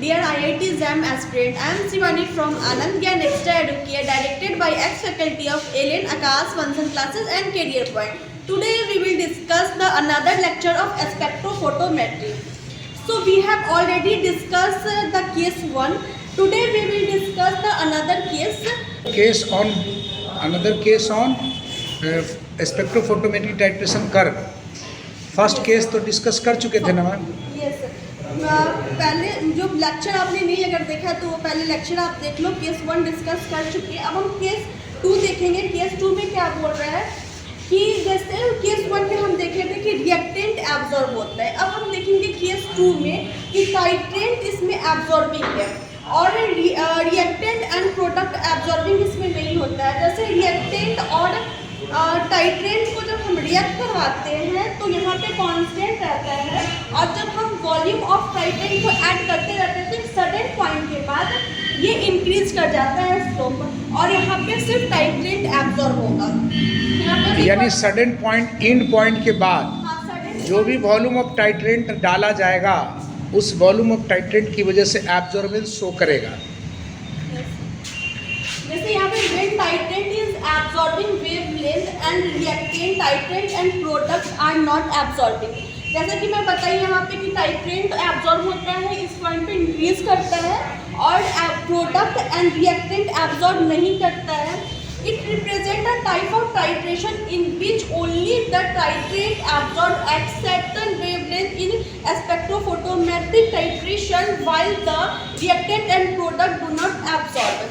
Dear IIT JAM aspirant, I am Shivani from Anand Gyan Extra Educare, directed by ex-faculty of Alien Akash Function Classes and Career Point. Today we will discuss another lecture of spectrophotometry. So we have already discussed the case 1. Today we will discuss another case. Another case on spectrophotometry titration curve. First case तो discuss कर चुके थे ना ma'am. Yes पहले जो lecture आपने नहीं अगर देखा तो पहले लेक्चर आप देख लो. केस 1 डिस्कस कर चुके हैं. अब हम केस 2 देखेंगे. केस 2 में क्या बोल रहा है कि जैसे केस 1 में हम देखे थे कि रिएक्टेंट एब्जॉर्ब होता है. अब हम देखेंगे केस 2 में कि टाइट्रेंट इसमें एब्जॉर्बिंग है और रिएक्टेंट एंड प्रोडक्ट एब्जॉर्बिंग इसमें नहीं होता है. जैसे रिएक्टेंट और टाइट्रेंट को जब हम रिएक्ट करवाते हैं तो यहाँ पे कांस्टेंट रहता है और जब हम वॉल्यूम ऑफ टाइट्रेंट को ऐड करते रहते हैं तो एक सर्टेन पॉइंट के बाद ये इंक्रीज कर जाता है स्लोप और यहाँ पे सिर्फ टाइट्रेंट एब्जॉर्ब होगा. यानी सडन पॉइंट एंड पॉइंट के बाद जो भी वॉल्यूम ऑफ टाइट्रेंट डाला जाएगा उस वॉल्यूम ऑफ टाइट्रेंट की वजह से एब्जॉर्बेंस शो करेगा. जैसे यहाँ पे when titrant is absorbing wavelength and reactant titrant and product are not absorbing. जैसा कि मैं बताई यहाँ पे कि टाइट्रेंट एब्जॉर्ब होता है इस पॉइंट पे इंक्रीज करता है और प्रोडक्ट एंड रिएक्टेंट एब्जॉर्ब नहीं करता है. It represents a type of titration in which only the titrate absorbs at certain wavelength in spectrophotometric titration while the reactant and product do not absorb.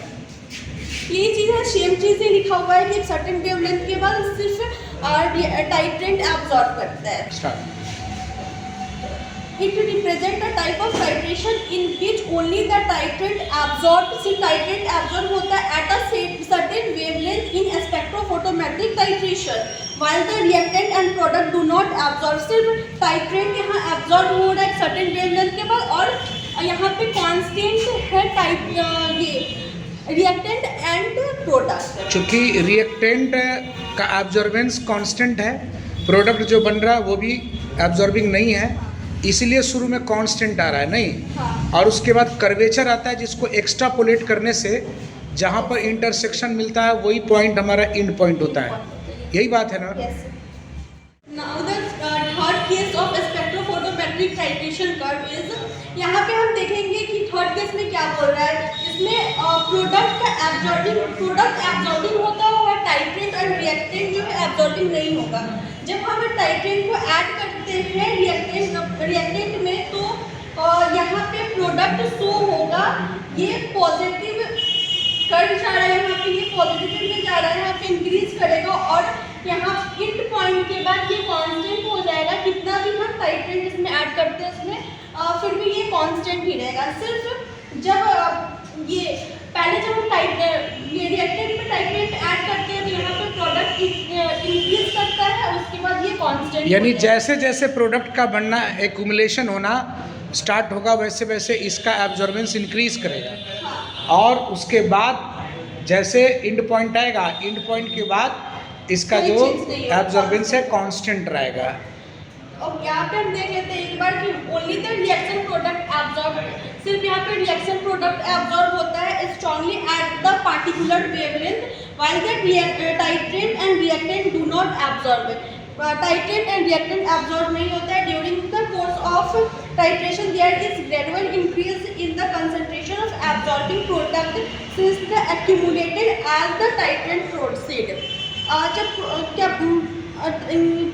ये चीज़ है same चीज़ ही लिखा हुआ है कि एक सर्टेन वेवलेंथ के बाद सिर्फ टाइट्रेंट एब्जॉर्ब करता है. It represents a type of titration in which only the titrant absorbs. सिर्फ टाइट्रेंट एब्जॉर्ब होता है at a certain wavelength in spectrophotometric titration while the reactant and product do not absorb. सिर्फ titrant यहाँ absorb हो रहा है certain wavelength के बाद और यहाँ पे कांस्टेंट है ये रिएक्टेंट एंड प्रोडक्ट. चूँकि रिएक्टेंट का एब्जॉर्बेंस कांस्टेंट है, प्रोडक्ट जो बन रहा है वो भी एब्जॉर्बिंग नहीं है, इसीलिए शुरू में कांस्टेंट आ रहा है नहीं. हाँ. और उसके बाद कर्वेचर आता है जिसको एक्स्ट्रापोलेट करने से जहाँ पर इंटरसेक्शन मिलता है वही पॉइंट हमारा एंड पॉइंट होता है. यही बात है ना. Now the third case of spectrophotometric titration curve is. यहाँ पे हम देखेंगे कि थर्ड केस में क्या बोल रहा है. इसमें प्रोडक्ट एब्जॉर्बिंग होता है और टाइट्रेंट और रिएक्टेंट जो है एब्जॉर्बिंग नहीं होगा. जब हम टाइट्रेंट को ऐड करते हैं रिएक्टेंट में तो यहाँ पे प्रोडक्ट शो होगा. ये पॉजिटिव कर जा रहा है, यहाँ पे ये पॉजिटिव में जा रहा है, यहाँ पे इंक्रीज करेगा और यहाँ एंड पॉइंट के बाद ये कांस्टेंट हो जाएगा. कितना भी हम टाइट्रेंट इसमें ऐड करते हैं उसमें फिर भी ये कांस्टेंट ही रहेगा. सिर्फ जब ये पहले जब हम ये रिएक्टेंट में टाइट्रेंट ऐड करते हैं तो यहाँ पे प्रोडक्ट इंक्रीज करता है उसके बाद ये कांस्टेंट. यानी जैसे जैसे प्रोडक्ट का बनना एक्यूमुलेशन होना स्टार्ट होगा वैसे वैसे इसका एब्जॉर्बेंस इंक्रीज करेगा. हाँ. और उसके बाद जैसे एंड पॉइंट आएगा, एंड पॉइंट के बाद इसका जो एब्जॉर्बेंस है कांस्टेंट रहेगा. और यहाँ पे हम देख लेते हैं एक बार कि only the reaction product absorb. सिर्फ यहाँ पे रिएक्शन प्रोडक्ट एब्जॉर्ब होता है strongly at the particular wavelength while the titrant and reactant do not absorb. Titrant and reactant absorb नहीं होता है. During the course of titration there is gradual increase in the concentration of absorbing product since the accumulated as the titrant proceed. जब क्या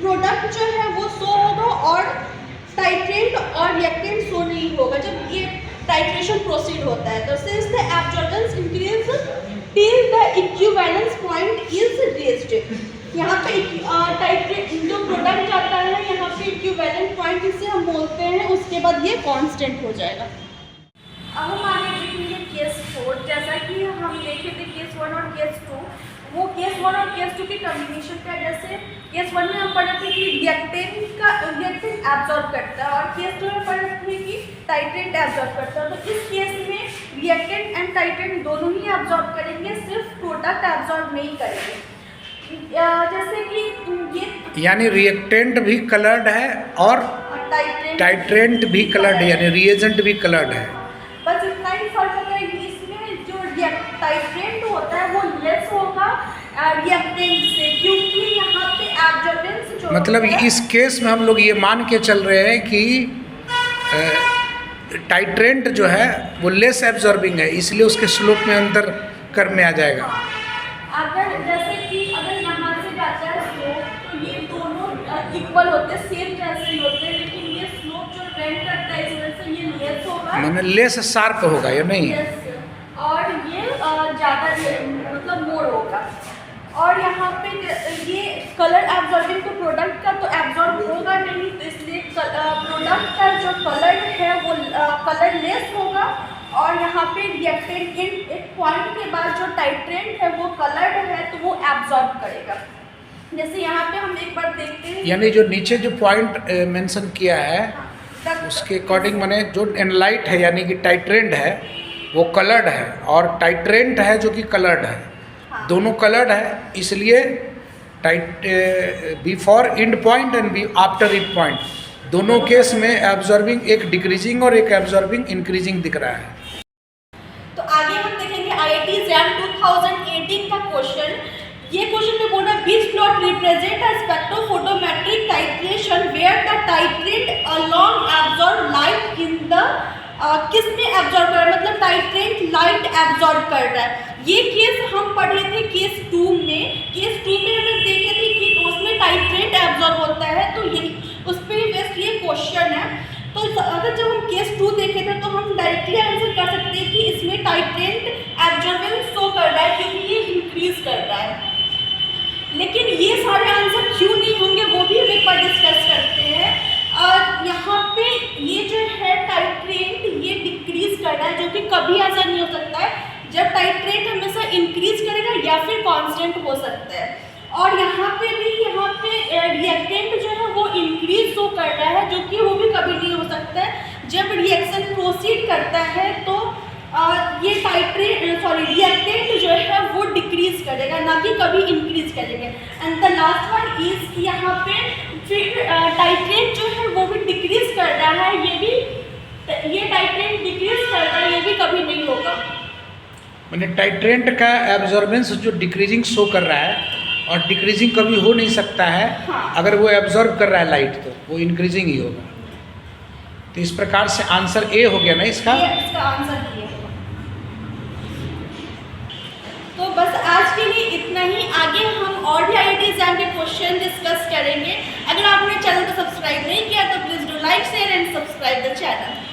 product जो है वो show होगा और टाइट्रेंट और रिएक्टेंट शो नहीं होगा जब ये टाइट्रेशन प्रोसीड होता है. तो since the absorbance increase till the equivalence point is reached. यहाँ पे टाइट्रेट जो प्रोडक्ट जाता है यहाँ पे इक्विवेलेंट पॉइंट जिसे हम बोलते हैं उसके बाद ये कांस्टेंट हो जाएगा. अब हम आगे देखेंगे केस 4. जैसा कि हम देखे थे केस 1 और केस 2, वो केस 1 और केस 2 की कम्बिनेशन का. जैसे केस 1 में हम पढ़े थे कि रिएक्टेंट एब्जॉर्ब करता है और केस 2 में पढ़े थे कि टाइट्रेंट एब्जॉर्ब करता है. तो इस केस में रिएक्टेंट एंड टाइट्रेंट दोनों ही एब्जॉर्ब करेंगे, सिर्फ प्रोडक्ट एब्जॉर्ब नहीं करेंगे. जैसे कि ये यानी रिएक्टेंट भी कलर्ड है और टाइट्रेंट भी कलर्ड है, यानी रिएजेंट भी कलर्ड है. क्योंकि यहाँ पे एब्जॉर्बेंस जो मतलब है, इस केस में हम लोग ये मान के चल रहे हैं कि टाइट्रेंट जो है वो लेस एब्जॉर्बिंग है, इसलिए उसके स्लोप में अंतर कर में आ जाएगा। अगर जैसे कि अगर यहाँ से जाता है स्लोप तो ये दोनों इक्वल होते हैं, सेम जैसे ही होते हैं, लेकिन ये स्लोप जो बेंड करता है इस वजह से ये लेस होगा, मैंने लेस शार्प होगा ये नहीं। yes, और ये ज़्यादा मतलब मोर होगा। और यहाँ पे ये कलर एब्जॉर्बिंग तो प्रोडक्ट का तो एब्जॉर्ब होगा नहीं, तो इसलिए प्रोडक्ट का जो कलर है वो कलर लेस होगा। और यहाँ पे रिएक्टेंट एक पॉइंट के बाद जो टाइट्रेंट है वो कलर्ड है तो वो एब्जॉर्ब करेगा। जैसे यहाँ पे हम एक बार देखते हैं, यानी जो नीचे जो पॉइंट मेंशन किया है उसके अकॉर्डिंग मैंने जो एनलाइट है यानी कि टाइट्रेंट है वो कलर्ड है और टाइट्रेंट है जो कि कलर्ड है, दोनों कलर्ड है, इसलिए before end point and after end point दोनों केस में एब्जॉर्बिंग एक डिक्रीजिंग और एक एब्जॉर्बिंग इंक्रीजिंग दिख रहा है। तो आगे हम देखेंगे IIT JAM 2018 का क्वेश्चन। ये क्वेश्चन में बोला which plot represent a spectrophotometric titration where the titrant alone absorb light in the किस में एब्जॉर्ब कर रहा है, मतलब टाइट्रेंट लाइट एब्जॉर्ब कर रहा है। ये केस हम पढ़े थे केस 2 में। केस 2 में हमने देखे थे कि उसमें टाइट्रेंट एब्जॉर्ब होता है, तो ये उस पर बेस्ड ये क्वेश्चन है। तो अगर जब हम केस 2 देखे थे तो हम डायरेक्टली आंसर कर सकते हैं कि इसमें टाइट्रेंट एब्जॉर्बेंस शो कर रहा है क्योंकि ये इंक्रीज कर रहा है। लेकिन ये सारे आंसर क्यों नहीं होंगे वो भी हम एक बार डिस्कस करते हैं। यहाँ पे ये जो है टाइट्रेंट ये डिक्रीज कर रहा है, जो कि कभी ऐसा नहीं हो सकता है। जब टाइट्रेंट हमेशा इंक्रीज करेगा या फिर कांस्टेंट हो सकता है। और यहाँ पे रिएक्टेंट जो है वो इंक्रीज शो कर रहा है, जो कि वो भी कभी नहीं हो सकता है। जब रिएक्शन प्रोसीड करता है तो ये रिएक्टेंट जो है वो डिक्रीज करेगा, ना कि कभी इंक्रीज करेगा। And the last one is यहाँ पे फिर टाइट्रेंट जो है वो भी डिक्रीज कर रहा है, ये टाइट्रेंट डिक्रीज कर रहा है, ये भी कभी नहीं होगा। मैंने टाइट्रेंट का एब्जॉर्बेंस जो डिक्रीजिंग शो कर रहा है और डिक्रीजिंग कभी हो नहीं सकता है। हाँ। अगर वो एब्जॉर्ब कर रहा है लाइट तो वो इंक्रीजिंग ही होगा। तो इस प्रकार से आंसर ए हो गया ना इसका। इसका आंसर ये होगा। तो बस आज के लिए इतना ही। आगे हम और भी IIT एग्जाम के क्वेश्चन डिस्कस करेंगे। अगर आपने चैनल को सब्सक्राइब नहीं किया तो please do like share and subscribe the channel.